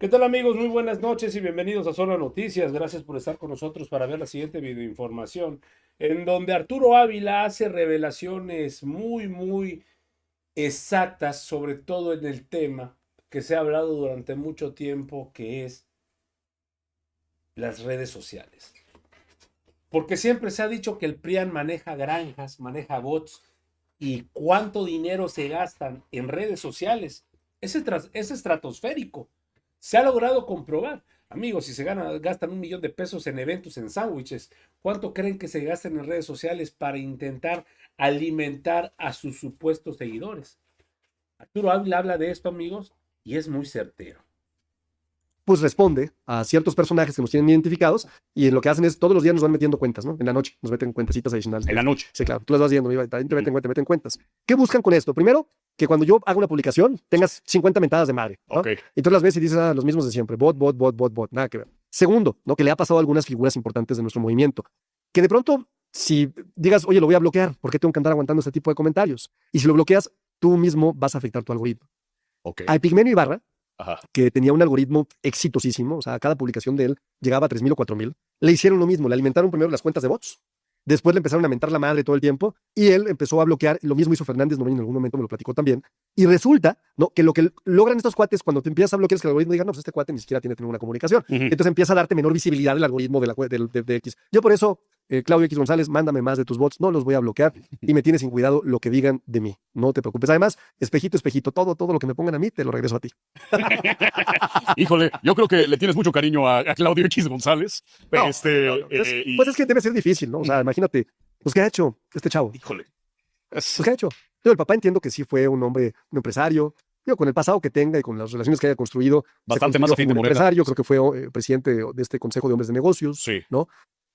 ¿Qué tal amigos? Muy buenas noches y bienvenidos a Zona Noticias. Gracias por estar con nosotros para ver la siguiente videoinformación, en donde Arturo Ávila hace revelaciones muy exactas, sobre todo en el tema que se ha hablado durante mucho tiempo, que es las redes sociales. Porque siempre se ha dicho que el PRIAN maneja granjas, maneja bots, y cuánto dinero se gastan en redes sociales es estratosférico. Se ha logrado comprobar. Amigos, si gastan 1 millón de pesos en eventos, en sándwiches, ¿cuánto creen que se gastan en redes sociales para intentar alimentar a sus supuestos seguidores? Arturo Ávila habla de esto, amigos, y es muy certero. Pues responde a ciertos personajes que nos tienen identificados y en lo que hacen es todos los días nos van metiendo cuentas, ¿no? En la noche nos meten cuentecitas adicionales. En la noche. Sí, claro, tú las vas viendo, te meten cuentas. ¿Qué buscan con esto? Primero, que cuando yo hago una publicación tengas 50 mentadas de madre, ¿no? Ok. Y tú las ves y dices, los mismos de siempre, bot, nada que ver. Segundo, ¿no? Que le ha pasado a algunas figuras importantes de nuestro movimiento, que de pronto, si digas, oye, lo voy a bloquear, ¿por qué tengo que andar aguantando este tipo de comentarios? Y si lo bloqueas, tú mismo vas a afectar tu algoritmo. Ok. A Epigmenio Ibarra, Ajá. que tenía un algoritmo exitosísimo, o sea, cada publicación de él llegaba a 3,000 o 4,000, le hicieron lo mismo, le alimentaron primero las cuentas de bots, después le empezaron a mentar la madre todo el tiempo, y él empezó a bloquear, lo mismo hizo Fernández Noroña, en algún momento me lo platicó también, y resulta, ¿no? Que lo que logran estos cuates cuando te empiezas a bloquear es que el algoritmo diga, no, pues este cuate ni siquiera tiene una comunicación, entonces empieza a darte menor visibilidad el algoritmo de X. Yo por eso, Claudio X González, mándame más de tus bots, no los voy a bloquear, y me tienes sin cuidado lo que digan de mí, no te preocupes. Además, espejito, todo lo que me pongan a mí, te lo regreso a ti. Híjole, yo creo que le tienes mucho cariño a Claudio X González. No, Pues pues es que debe ser difícil, ¿no? O sea, imagínate, pues ¿qué ha hecho este chavo? Híjole. Pues ¿qué ha hecho? Yo, el papá entiendo que sí fue un hombre, un empresario, digo, con el pasado que tenga y con las relaciones que haya construido. Bastante más afín de como un Morena. empresario, creo que fue presidente de este Consejo de Hombres de Negocios, Sí. ¿no?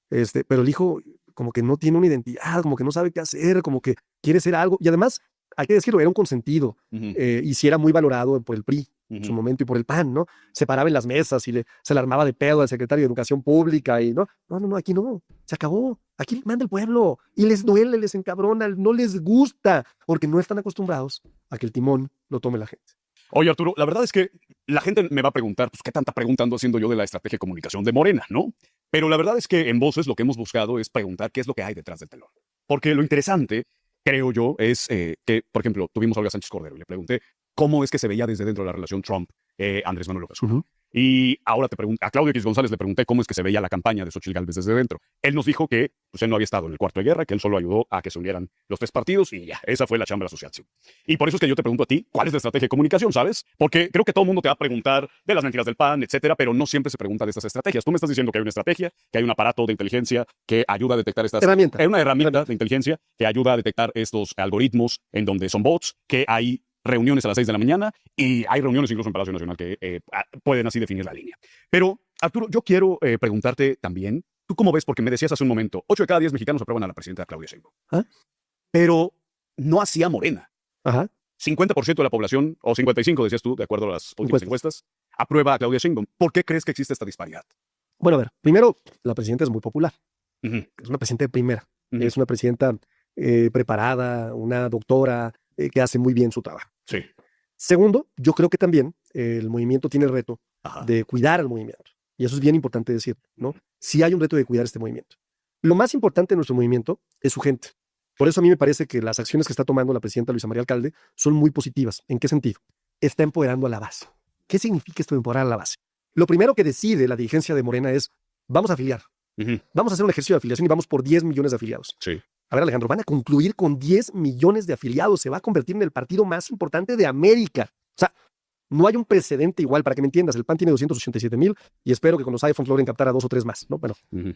Pero el hijo como que no tiene una identidad, como que no sabe qué hacer, como que quiere ser algo. Y además, hay que decirlo, era un consentido y sí era muy valorado por el PRI en su momento y por el PAN, ¿no? Se paraba en las mesas y se le armaba de pedo al secretario de Educación Pública y no, aquí no, se acabó. Aquí manda el pueblo y les duele, les encabrona, no les gusta porque no están acostumbrados a que el timón lo tome la gente. Oye, Arturo, la verdad es que la gente me va a preguntar, pues, ¿qué tanta pregunta ando haciendo yo de la estrategia de comunicación de Morena, no? Pero la verdad es que en Voces lo que hemos buscado es preguntar qué es lo que hay detrás del telón. Porque lo interesante, creo yo, es que, por ejemplo, tuvimos a Olga Sánchez Cordero y le pregunté cómo es que se veía desde dentro de la relación Trump-Andrés Manuel López Obrador. Y ahora a Claudio X González le pregunté cómo es que se veía la campaña de Xochitl Gálvez desde dentro. Él nos dijo que pues, él no había estado en el cuarto de guerra, que él solo ayudó a que se unieran los tres partidos y ya, esa fue la chamba de la asociación. Y por eso es que yo te pregunto a ti, ¿cuál es la estrategia de comunicación, sabes? Porque creo que todo el mundo te va a preguntar de las mentiras del PAN, etcétera, pero no siempre se pregunta de estas estrategias. Tú me estás diciendo que hay una estrategia, que hay un aparato de inteligencia que ayuda a detectar estas... Herramienta. Una herramienta de inteligencia que ayuda a detectar estos algoritmos en donde son bots, que hay reuniones a las 6 de la mañana y hay reuniones incluso en Palacio Nacional que pueden así definir la línea. Pero, Arturo, yo quiero preguntarte también, ¿tú cómo ves? Porque me decías hace un momento, 8 de cada 10 mexicanos aprueban a la presidenta Claudia Sheinbaum. ¿Ah? Pero no hacía Morena. Ajá. 50% de la población, o 55% decías tú, de acuerdo a las últimas encuestas, aprueba a Claudia Sheinbaum. ¿Por qué crees que existe esta disparidad? Bueno, a ver, primero, la presidenta es muy popular. Es una presidenta de primera. Es una presidenta preparada, una doctora que hace muy bien su trabajo. Sí. Segundo, yo creo que también el movimiento tiene el reto de cuidar al movimiento. Y eso es bien importante decir, ¿no? Sí hay un reto de cuidar este movimiento. Lo más importante de nuestro movimiento es su gente. Por eso a mí me parece que las acciones que está tomando la presidenta Luisa María Alcalde son muy positivas. ¿En qué sentido? Está empoderando a la base. ¿Qué significa esto de empoderar a la base? Lo primero que decide la dirigencia de Morena es, vamos a afiliar. Vamos a hacer un ejercicio de afiliación y vamos por 10 millones de afiliados. Sí. A ver, Alejandro, van a concluir con 10 millones de afiliados. Se va a convertir en el partido más importante de América. O sea, no hay un precedente igual, para que me entiendas. El PAN tiene 287,000 y espero que con los iPhones logren captar a 2 o 3 más, ¿no? Bueno,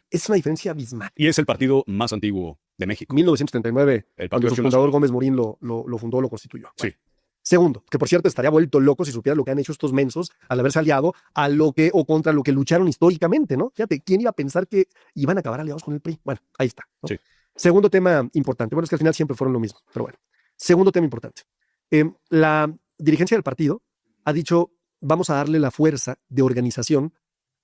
es una diferencia abismal. Y es el partido más antiguo de México. 1939, cuando su fundador Gómez Morín lo fundó, lo constituyó. Sí. Segundo, que por cierto estaría vuelto loco si supiera lo que han hecho estos mensos al haberse aliado a lo que o contra lo que lucharon históricamente, ¿no? Fíjate, ¿quién iba a pensar que iban a acabar aliados con el PRI? Bueno, ahí está, ¿no? Sí. Segundo tema importante. Bueno, es que al final siempre fueron lo mismo, pero bueno. Segundo tema importante. La dirigencia del partido ha dicho, vamos a darle la fuerza de organización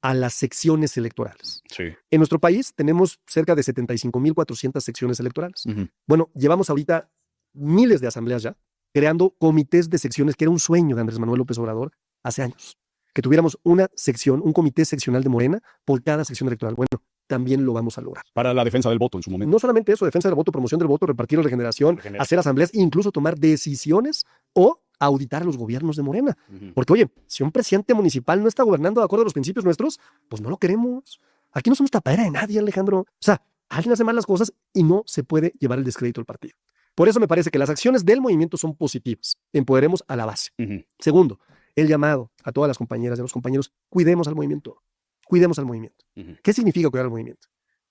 a las secciones electorales. Sí. En nuestro país tenemos cerca de 75,400 secciones electorales. Bueno, llevamos ahorita miles de asambleas ya, creando comités de secciones, que era un sueño de Andrés Manuel López Obrador hace años. que tuviéramos una sección, un comité seccional de Morena por cada sección electoral. Bueno, también lo vamos a lograr. Para la defensa del voto en su momento. No solamente eso, defensa del voto, promoción del voto, repartir la regeneración, hacer asambleas, incluso tomar decisiones o auditar a los gobiernos de Morena. Porque, oye, si un presidente municipal no está gobernando de acuerdo a los principios nuestros, pues no lo queremos. Aquí no somos tapadera de nadie, Alejandro. O sea, alguien hace mal las cosas y no se puede llevar el descrédito al partido. Por eso me parece que las acciones del movimiento son positivas. Empoderemos a la base. Segundo, el llamado a todas las compañeras y a los compañeros, cuidemos al movimiento. Cuidemos al movimiento. ¿Qué significa cuidar al movimiento?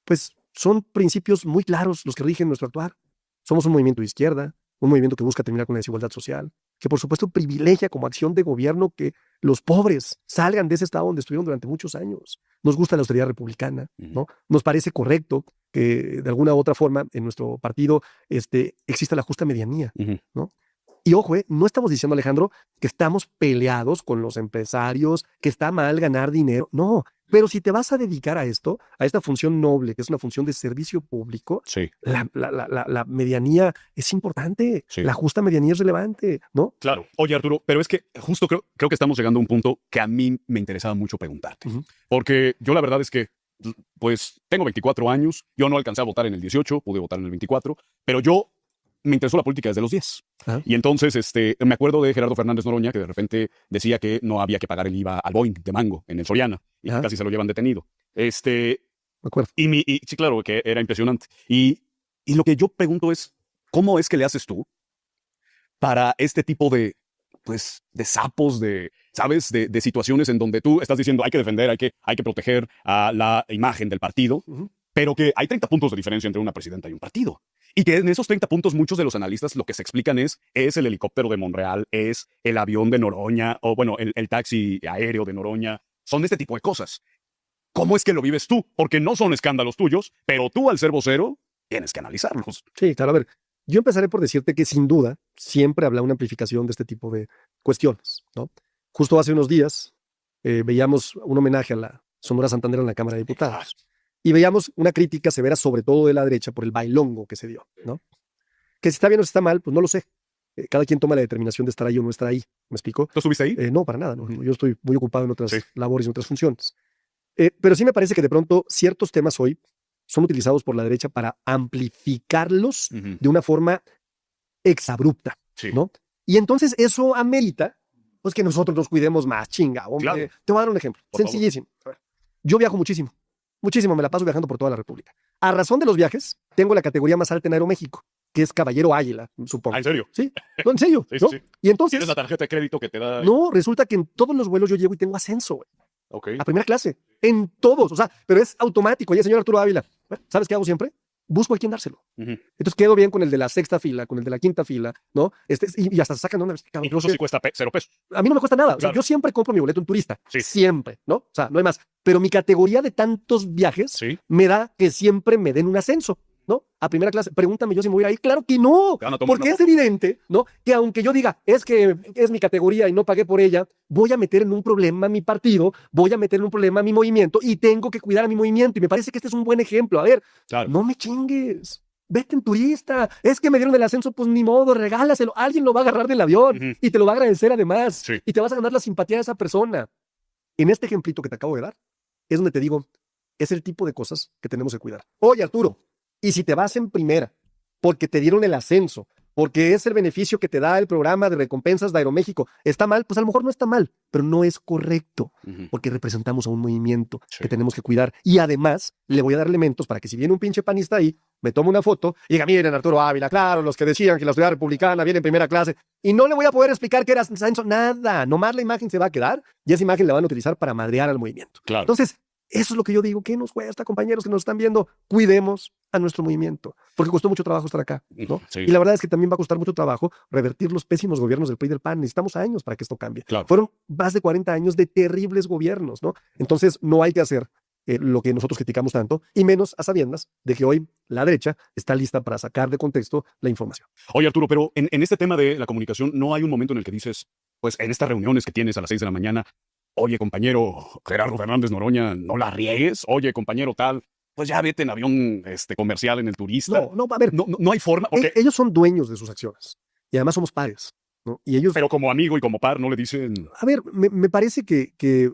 Pues son principios muy claros los que rigen nuestro actuar. Somos un movimiento de izquierda, un movimiento que busca terminar con la desigualdad social, que por supuesto privilegia como acción de gobierno que los pobres salgan de ese estado donde estuvieron durante muchos años. Nos gusta la austeridad republicana, ¿no? Nos parece correcto que de alguna u otra forma en nuestro partido exista la justa medianía, ¿no? Y ojo, no estamos diciendo, Alejandro, que estamos peleados con los empresarios, que está mal ganar dinero. No, pero si te vas a dedicar a esto, a esta función noble, que es una función de servicio público, sí, la medianía es importante, sí, la justa medianía es relevante, ¿no? Claro. Oye, Arturo, pero es que justo creo que estamos llegando a un punto que a mí me interesaba mucho preguntarte. Porque yo la verdad es que, pues, tengo 24 años, yo no alcancé a votar en el 18, pude votar en el 24, pero yo me interesó la política desde los 10. Y entonces me acuerdo de Gerardo Fernández Noroña, que de repente decía que no había que pagar el IVA al Boeing de Mango en el Soriana, y casi se lo llevan detenido. Me acuerdo. Y sí, claro, que era impresionante. Y lo que yo pregunto es, ¿cómo es que le haces tú para este tipo de, pues, de sapos, ¿sabes? De situaciones en donde tú estás diciendo hay que defender, hay que proteger a la imagen del partido, pero que hay 30 puntos de diferencia entre una presidenta y un partido. Y que en esos 30 puntos muchos de los analistas lo que se explican es el helicóptero de Monreal, es el avión de Noroña, o bueno, el taxi aéreo de Noroña. Son este tipo de cosas. ¿Cómo es que lo vives tú? Porque no son escándalos tuyos, pero tú al ser vocero tienes que analizarlos. Sí, claro. A ver, yo empezaré por decirte que sin duda siempre habrá una amplificación de este tipo de cuestiones, ¿no? Justo hace unos días veíamos un homenaje a la Sonora Santanera en la Cámara de Diputados. Y veíamos una crítica severa, sobre todo de la derecha, por el bailongo que se dio, ¿no? Que si está bien o si está mal, pues no lo sé. Cada quien toma la determinación de estar ahí o no estar ahí. ¿Me explico? ¿Tú estuviste ahí? No, para nada. No. Yo estoy muy ocupado en otras labores y en otras funciones. Pero sí me parece que de pronto ciertos temas hoy son utilizados por la derecha para amplificarlos de una forma exabrupta, ¿no? Y entonces eso amerita, pues, que nosotros nos cuidemos más, chinga, hombre. Claro. Te voy a dar un ejemplo. Sencillísimo. A ver, yo viajo muchísimo. Muchísimo, me la paso viajando por toda la República. A razón de los viajes, tengo la categoría más alta en Aeroméxico, que es Caballero Águila, supongo. ¿En serio? Sí, no, en serio. Sí, ¿no? sí. Y entonces... ¿Tienes la tarjeta de crédito que te da? No, resulta que en todos los vuelos yo llego y tengo ascenso, güey. Okay. A primera clase. En todos, o sea, pero es automático. Ya, señor Arturo Ávila, ¿sabes qué hago siempre? Busco a quién dárselo. Entonces quedo bien con el de la sexta fila, con el de la quinta fila, ¿no? Y hasta sacan una... Incluso si cuesta 0 pesos. A mí no me cuesta nada. Claro. O sea, yo siempre compro mi boleto en turista. Sí. Siempre, ¿no? O sea, no hay más. Pero mi categoría de tantos viajes me da que siempre me den un ascenso, ¿no? A primera clase. Pregúntame yo si me voy a ir. Claro que no. Porque es evidente, ¿no? Que aunque yo diga, es que es mi categoría y no pagué por ella, voy a meter en un problema a mi partido, voy a meter en un problema a mi movimiento y tengo que cuidar a mi movimiento. Y me parece que este es un buen ejemplo. A ver, no me chingues. Vete en turista. Es que me dieron el ascenso, pues ni modo, regálaselo. Alguien lo va a agarrar del avión y te lo va a agradecer además. Sí. Y te vas a ganar la simpatía de esa persona. En este ejemplito que te acabo de dar, es donde te digo, es el tipo de cosas que tenemos que cuidar. Oye, Arturo, y si te vas en primera, porque te dieron el ascenso, porque es el beneficio que te da el programa de recompensas de Aeroméxico, ¿está mal? Pues a lo mejor no está mal, pero no es correcto, porque representamos a un movimiento que tenemos que cuidar. Y además, le voy a dar elementos para que si viene un pinche panista ahí, me tome una foto y diga, miren, Arturo Ávila, claro, los que decían que la sociedad republicana viene en primera clase, y no le voy a poder explicar que era ascenso, nada, nomás la imagen se va a quedar y esa imagen la van a utilizar para madrear al movimiento. Claro. Entonces, eso es lo que yo digo, ¿qué nos cuesta, compañeros que nos están viendo? Cuidemos a nuestro movimiento, porque costó mucho trabajo estar acá, ¿no? Sí. Y la verdad es que también va a costar mucho trabajo revertir los pésimos gobiernos del PRI y del PAN. Necesitamos años para que esto cambie. Claro. Fueron más de 40 años de terribles gobiernos, ¿no? Entonces, no hay que hacer lo que nosotros criticamos tanto, y menos a sabiendas de que hoy la derecha está lista para sacar de contexto la información. Oye, Arturo, pero en este tema de la comunicación, ¿no hay un momento en el que dices, pues en estas reuniones que tienes a las 6 de la mañana, oye, compañero Gerardo Fernández Noroña, no la riegues? Oye, compañero tal, pues ya vete en avión comercial en el turista. No, a ver. No hay forma. Okay. Ellos son dueños de sus acciones y además somos pares. ¿no? Y ellos, Pero como amigo y como par no le dicen... a ver, me parece que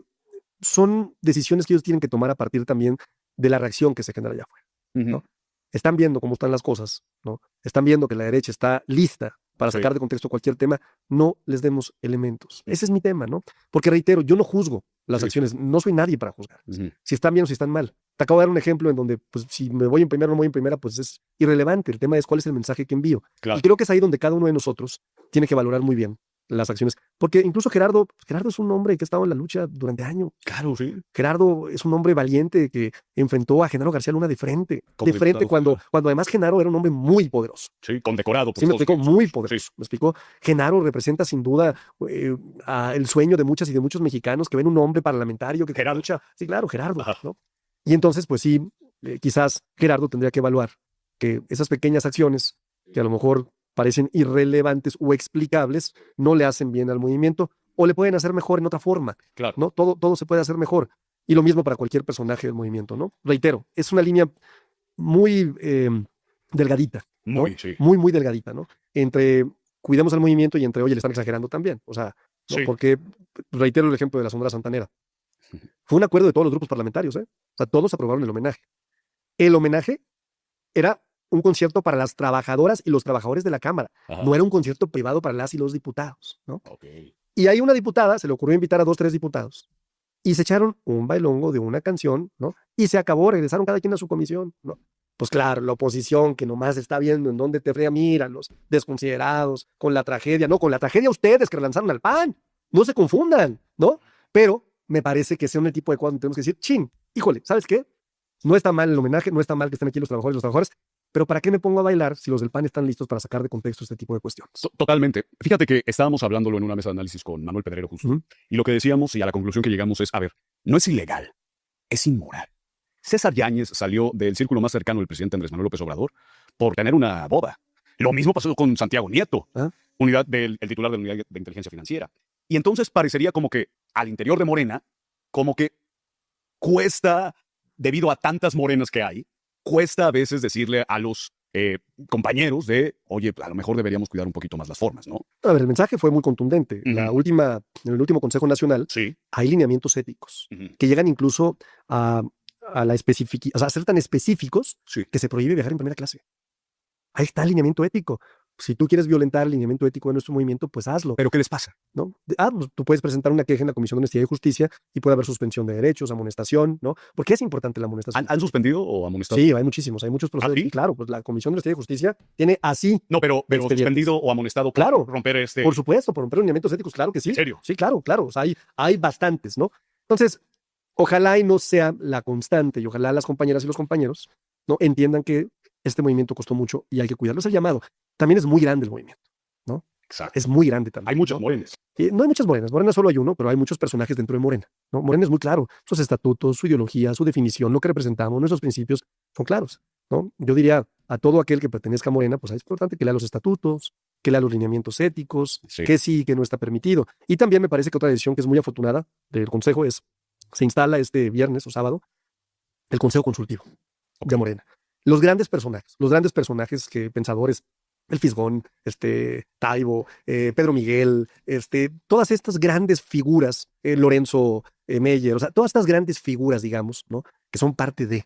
son decisiones que ellos tienen que tomar a partir también de la reacción que se genera allá afuera. Ujú. ¿no? Están viendo cómo están las cosas, ¿no? Están viendo que la derecha está lista para Sí. sacar de contexto cualquier tema, no les demos elementos. Ese es mi tema, ¿no? Porque reitero, yo no juzgo las Sí. acciones, no soy nadie para juzgar. Ujú. Si están bien o si están mal. Te acabo de dar un ejemplo en donde, pues, si me voy en primera o no voy en primera, pues es irrelevante. El tema es cuál es el mensaje que envío. Claro. Y creo que es ahí donde cada uno de nosotros tiene que valorar muy bien las acciones. Porque incluso Gerardo es un hombre que ha estado en la lucha durante años. Claro, sí. Gerardo es un hombre valiente que enfrentó a Genaro García Luna de frente. Como De frente, diputado cuando además Genaro era un hombre muy poderoso. Sí, condecorado por Sí, me todos. explicó, muy poderoso. Sí. Me explicó. Genaro representa sin duda el sueño de muchas y de muchos mexicanos que ven un hombre parlamentario que Gerardo. lucha. Sí, claro, Gerardo. Ajá. ¿no? Y entonces, pues sí, quizás Gerardo tendría que evaluar que esas pequeñas acciones, que a lo mejor parecen irrelevantes o explicables, no le hacen bien al movimiento o le pueden hacer mejor en otra forma. Claro. ¿no? Todo se puede hacer mejor. Y lo mismo para cualquier personaje del movimiento, ¿no? Reitero, es una línea muy delgadita, ¿no? Muy, sí. Muy, muy delgadita, ¿no? Entre cuidemos al movimiento y entre, oye, le están exagerando también. O sea, ¿no? Sí. Porque, reitero el ejemplo de la Sonora Santanera. Fue un acuerdo de todos los grupos parlamentarios, ¿eh? O sea, todos aprobaron el homenaje. El homenaje era un concierto para las trabajadoras y los trabajadores de la Cámara. Ajá. No era un concierto privado para las y los diputados, ¿no? Ok. Y ahí una diputada se le ocurrió invitar a 2, 3 diputados. Y se echaron un bailongo de una canción, ¿no? Y se acabó, regresaron cada quien a su comisión, ¿no? Pues claro, la oposición que nomás está viendo en dónde te frea, mira, los desconsiderados, con la tragedia, no, con la tragedia ustedes que relanzaron al PAN, no se confundan, ¿no? Pero me parece que sea un tipo de cosas donde tenemos que decir, chin, híjole, ¿sabes qué? No está mal el homenaje, no está mal que estén aquí los trabajadores y los trabajadores, pero ¿para qué me pongo a bailar si los del PAN están listos para sacar de contexto este tipo de cuestiones? Totalmente. Fíjate que estábamos hablándolo en una mesa de análisis con Manuel Pedrero justo. Ujú. Y lo que decíamos y a la conclusión que llegamos es, a ver, no es ilegal, es inmoral. César Yáñez salió del círculo más cercano del presidente Andrés Manuel López Obrador por tener una boda. Lo mismo pasó con Santiago Nieto, ¿Ah? el titular de la Unidad de Inteligencia Financiera. Y entonces parecería como que al interior de Morena, como que cuesta, debido a tantas morenas que hay, cuesta a veces decirle a los compañeros de, oye, a lo mejor deberíamos cuidar un poquito más las formas, ¿no? A ver, el mensaje fue muy contundente. Ujú. En el último Consejo Nacional Sí. hay lineamientos éticos Ujú. que llegan incluso a la o sea, a ser tan específicos Sí. que se prohíbe viajar en primera clase. Ahí está el lineamiento ético. Si tú quieres violentar el lineamiento ético de nuestro movimiento, pues hazlo, ¿Pero qué les pasa? ¿no? Pues tú puedes presentar una queja en la Comisión de Honestidad y Justicia y puede haber suspensión de derechos, amonestación, ¿no? Porque es importante la amonestación. ¿Han suspendido o amonestado? Sí, hay muchísimos procesos. ¿Ah, sí? Y claro, pues la Comisión de Honestidad y Justicia tiene así, No, pero Expedientes. suspendido o amonestado por Claro. romper este... por supuesto, por romper lineamientos éticos, claro que sí. ¿En serio? Sí, claro. O sea, hay bastantes, ¿no? Entonces, ojalá y no sea la constante y ojalá las compañeras y los compañeros no entiendan que este movimiento costó mucho y hay que cuidarlo. Es el llamado. También es muy grande el movimiento. Exacto. Es muy grande también. Hay muchos ¿no? morenes. No hay muchas morenas. Morena solo hay uno, pero hay muchos personajes dentro de Morena. ¿no? Morena es muy claro. Sus estatutos, su ideología, su definición, lo que representamos, nuestros principios son claros. ¿no? Yo diría a todo aquel que pertenezca a Morena, pues es importante que lea los estatutos, que lea los lineamientos éticos, Sí. que sí y que no está permitido. Y también me parece que otra decisión que es muy afortunada del Consejo es, se instala este viernes o sábado el Consejo Consultivo de Morena. Los grandes personajes pensadores, el Fisgón, Taibo, Pedro Miguel, todas estas grandes figuras, Lorenzo Meyer, o sea, todas estas grandes figuras, digamos, ¿no? Que son parte de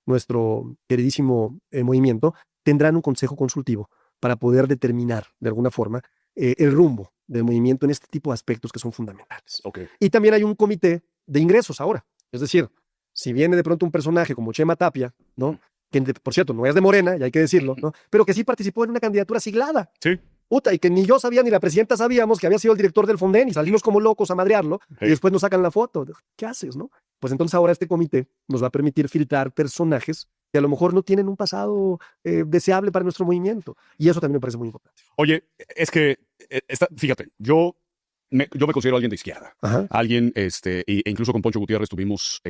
nuestro queridísimo movimiento, tendrán un consejo consultivo para poder determinar, de alguna forma, el rumbo del movimiento en este tipo de aspectos que son fundamentales. Ok. Y también hay un comité de ingresos ahora. Es decir, si viene de pronto un personaje como Chema Tapia, ¿no? Que por cierto no es de Morena, y hay que decirlo, ¿no? Pero que sí participó en una candidatura siglada. Sí. Puta, y que ni yo sabía ni la presidenta sabíamos que había sido el director del Fonden y salimos como locos a madrearlo y Sí. después nos sacan la foto. ¿Qué haces, no? Pues entonces ahora este comité nos va a permitir filtrar personajes que a lo mejor no tienen un pasado deseable para nuestro movimiento. Y eso también me parece muy importante. Oye, es que, fíjate, yo me considero alguien de izquierda. Ajá. Alguien, e incluso con Poncho Gutiérrez tuvimos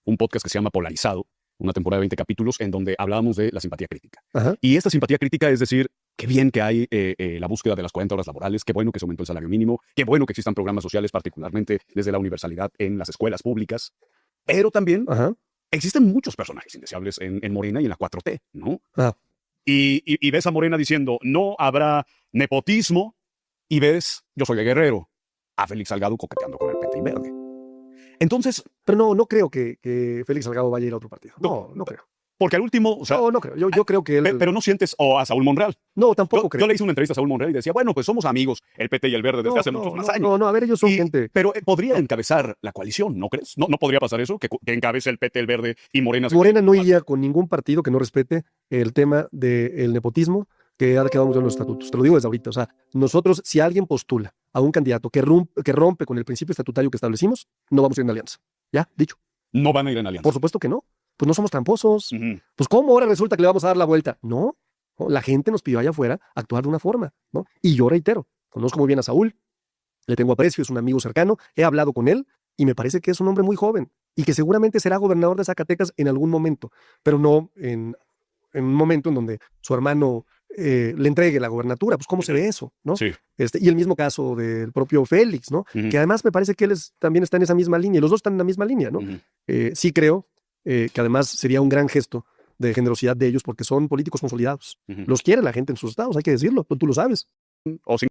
un podcast que se llama Polarizado, una temporada de 20 capítulos, en donde hablábamos de la simpatía crítica. Ajá. Y esta simpatía crítica es decir, qué bien que hay la búsqueda de las 40 horas laborales, qué bueno que se aumentó el salario mínimo, qué bueno que existan programas sociales, particularmente desde la universalidad en las escuelas públicas, pero también Ajá. existen muchos personajes indeseables en Morena y en la 4T, ¿no? Ah. Y ves a Morena diciendo, no habrá nepotismo y ves, yo soy de Guerrero, a Félix Salgado coqueteando con el PT y Verde. Entonces, Pero no creo que Félix Salgado vaya a ir a otro partido. No creo. porque al último, o sea, No creo. Yo creo que él... pero no sientes a Saúl Monreal. No, tampoco Yo creo. le hice una entrevista a Saúl Monreal y decía, bueno, pues somos amigos, el PT y el Verde, desde hace muchos más años. A ver, ellos son gente... Pero podría encabezar la coalición, ¿no crees? ¿No podría pasar eso? Que encabece el PT, el Verde y Morena. Morena no iría con ningún partido que no respete el tema del nepotismo que ha quedado muy en los estatutos. Te lo digo desde ahorita. O sea, nosotros, si alguien postula a un candidato que rompe con el principio estatutario que establecimos, no vamos a ir en alianza. ¿Ya? Dicho. No van a ir en alianza. Por supuesto que no. Pues no somos tramposos. Ujú. Pues ¿cómo ahora resulta que le vamos a dar la vuelta? No. La gente nos pidió allá afuera actuar de una forma, ¿no? Y yo reitero, conozco muy bien a Saúl, le tengo aprecio, es un amigo cercano, he hablado con él y me parece que es un hombre muy joven y que seguramente será gobernador de Zacatecas en algún momento, pero no en un momento en donde su hermano le entregue la gobernatura. Pues ¿cómo se ve eso, no? Sí. Y el mismo caso del propio Félix, ¿no? Ujú. Que además me parece que él también está en esa misma línea, y los dos están en la misma línea, ¿no? Ujú. Sí creo que además sería un gran gesto de generosidad de ellos porque son políticos consolidados. Ujú. Los quiere la gente en sus estados, hay que decirlo, tú lo sabes. O sin